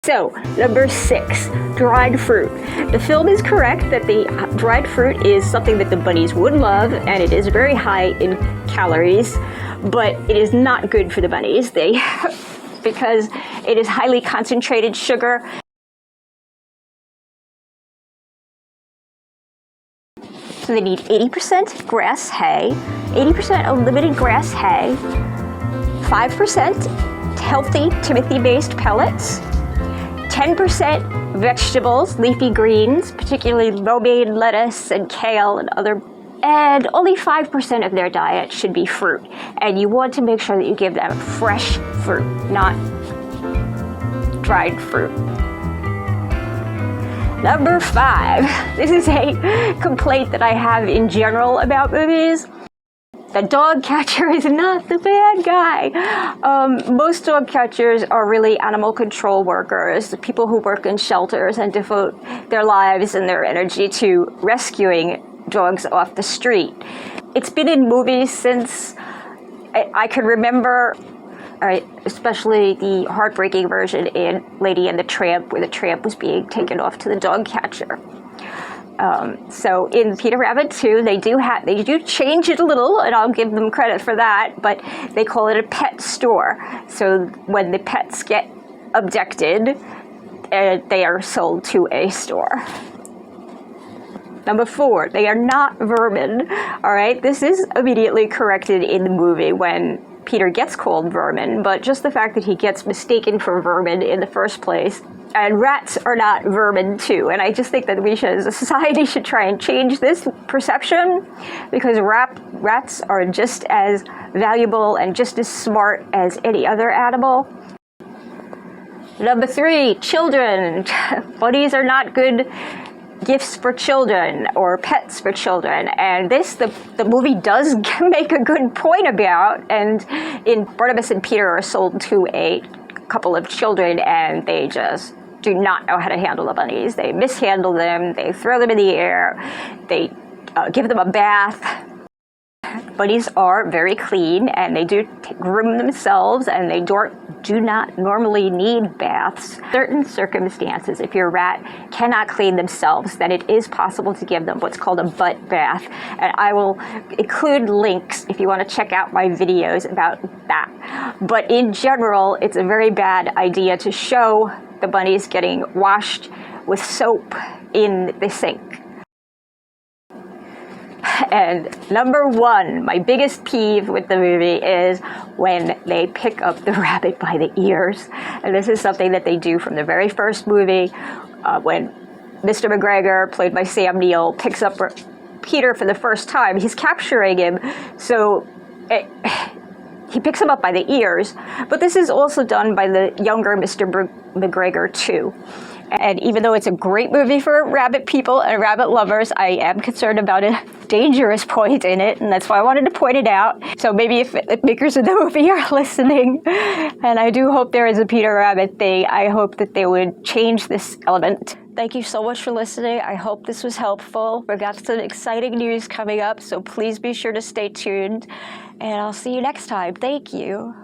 So, number 6, dried fruit. The film is correct that the dried fruit is something that the bunnies would love, and it is very high in calories, but it is not good for the bunnies. Because it is highly concentrated sugar. So they need 80% grass hay, 80% unlimited grass hay, 5% healthy Timothy-based pellets, 10% vegetables, leafy greens, particularly romaine lettuce and kale and only 5% of their diet should be fruit. And you want to make sure that you give them fresh fruit, not dried fruit. Number 5. This is a complaint that I have in general about movies. The dog catcher is not the bad guy. Most dog catchers are really animal control workers, people who work in shelters and devote their lives and their energy to rescuing dogs off the street. It's been in movies since I can remember, especially the heartbreaking version in Lady and the Tramp, where the tramp was being taken off to the dog catcher. So in Peter Rabbit 2, they do change it a little, and I'll give them credit for that, but they call it a pet store. So when the pets get abducted, they are sold to a store. Number 4, they are not vermin. All right, this is immediately corrected in the movie when Peter gets called vermin, but just the fact that he gets mistaken for vermin in the first place. And rats are not vermin too. And I just think that we should, as a society, should try and change this perception, because rats are just as valuable and just as smart as any other animal. Number 3, children. Bunnies are not good gifts for children or pets for children, and the movie does make a good point about. And in Barnabas and Peter are sold to a couple of children, and they just do not know how to handle the bunnies. They mishandle them, they throw them in the air, they give them a bath. Bunnies are very clean, and they do groom themselves, and they do not normally need baths. Certain circumstances, if your rat cannot clean themselves, then it is possible to give them what's called a butt bath. And I will include links if you want to check out my videos about that. But in general, it's a very bad idea to show the bunnies getting washed with soap in the sink. And number 1, my biggest peeve with the movie is when they pick up the rabbit by the ears. And this is something that they do from the very first movie, when Mr. McGregor, played by Sam Neill, picks up Peter for the first time. He's capturing him, so he picks him up by the ears. But this is also done by the younger Mr. McGregor too. And even though it's a great movie for rabbit people and rabbit lovers, I am concerned about a dangerous point in it, and that's why I wanted to point it out. So maybe if the makers of the movie are listening, and I do hope there is a Peter Rabbit thing, I hope that they would change this element. Thank you so much for listening. I hope this was helpful. We've got some exciting news coming up, so please be sure to stay tuned, and I'll see you next time. Thank you.